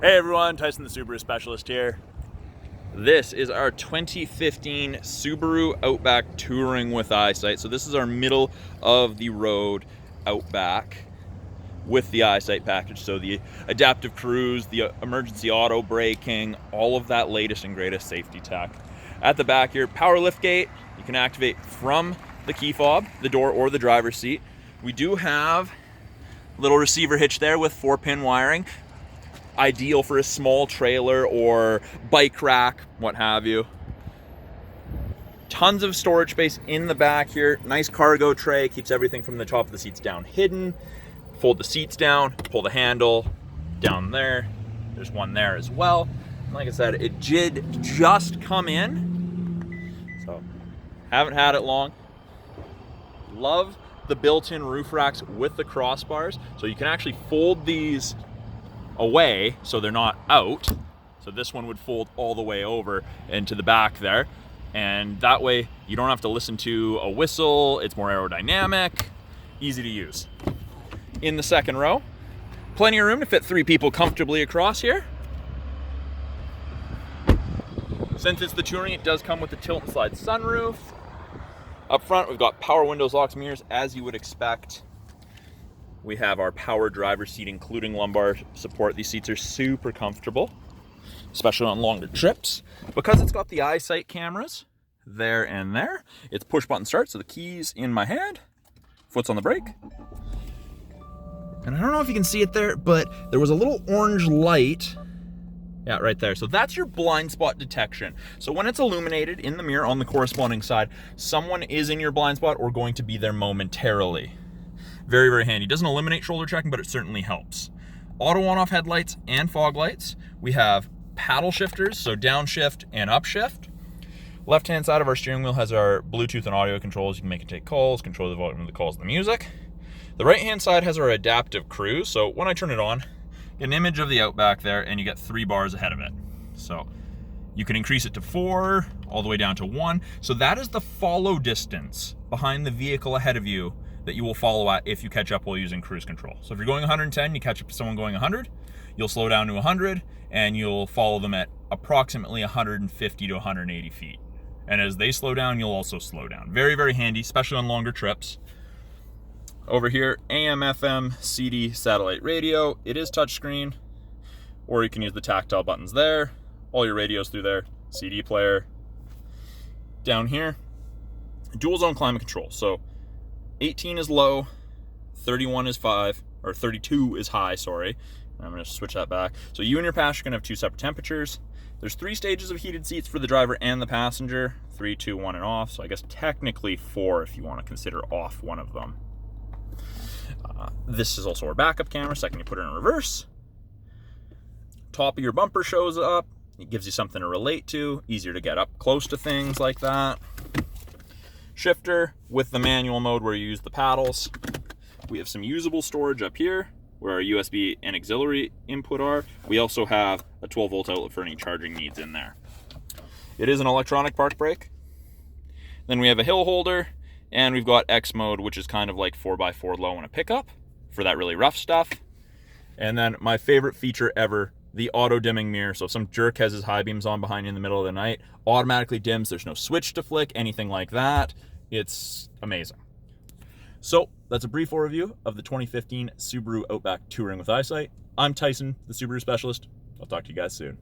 Hey everyone, Tyson the Subaru Specialist here. This is our 2015 Subaru Outback Touring with Eyesight. So this is our middle of the road Outback with the Eyesight package. So the adaptive cruise, the emergency auto braking, all of that latest and greatest safety tech. At the back here, power lift gate. You can activate from the key fob, the door, or the driver's seat. We do have a little receiver hitch there with 4-pin wiring. Ideal for a small trailer or bike rack, what have you. Tons of storage space in the back here. Nice cargo tray, keeps everything from the top of the seats down hidden. Fold the seats down, pull the handle down there. There's one there as well. And like I said, it did just come in, so haven't had it long. Love the built-in roof racks with the crossbars, so you can actually fold these away so they're not out. So this one would fold all the way over into the back there, and that way you don't have to listen to a whistle. It's more aerodynamic, easy to use. In the second row, plenty of room to fit 3 people comfortably across here. Since it's the Touring, it does come with the tilt and slide sunroof. Up front, we've got power windows, locks, mirrors, as you would expect. We have our power driver seat, including lumbar support. These seats are super comfortable, especially on longer trips. Because it's got the Eyesight cameras there and there, it's push button start, so the key's in my hand, foot's on the brake. And I don't know if you can see it there, but there was a little orange light. Yeah, right there. So that's your blind spot detection. So when it's illuminated in the mirror on the corresponding side, someone is in your blind spot or going to be there momentarily. Very, very handy. Doesn't eliminate shoulder tracking, but it certainly helps. Auto on-off headlights and fog lights. We have paddle shifters, so downshift and upshift. Left-hand side of our steering wheel has our Bluetooth and audio controls. You can make and take calls, control the volume of the calls and the music. The right-hand side has our adaptive cruise, so when I turn it on, get an image of the Outback there, and you get 3 bars ahead of it. So you can increase it to 4, all the way down to 1. So that is the follow distance behind the vehicle ahead of you that you will follow at if you catch up while using cruise control. So if you're going 110, you catch up to someone going 100, you'll slow down to 100, and you'll follow them at approximately 150 to 180 feet. And as they slow down, you'll also slow down. Very, very handy, especially on longer trips. Over here, AM, FM, CD, satellite radio. It is touchscreen, or you can use the tactile buttons there. All your radios through there, CD player. Down here, dual zone climate control. So 18 is low, 31 is 5, or 32 is high, sorry. I'm gonna switch that back. So you and your passenger can have 2 separate temperatures. There's 3 stages of heated seats for the driver and the passenger. 3, 2, 1, and off. So I guess technically 4 if you wanna consider off one of them. This is also our backup camera, second you put it in reverse. Top of your bumper shows up. It gives you something to relate to, easier to get up close to things like that. Shifter with the manual mode where you use the paddles. We have some usable storage up here where our USB and auxiliary input are. We also have a 12-volt outlet for any charging needs in there. It is an electronic park brake. Then we have a hill holder, and we've got X mode, which is kind of like 4x4 low in a pickup for that really rough stuff. And then my favorite feature ever, the auto dimming mirror. So if some jerk has his high beams on behind you in the middle of the night, automatically dims. There's no switch to flick, anything like that. It's amazing. So that's a brief overview of the 2015 Subaru Outback Touring with Eyesight. I'm Tyson, the Subaru Specialist. I'll talk to you guys soon.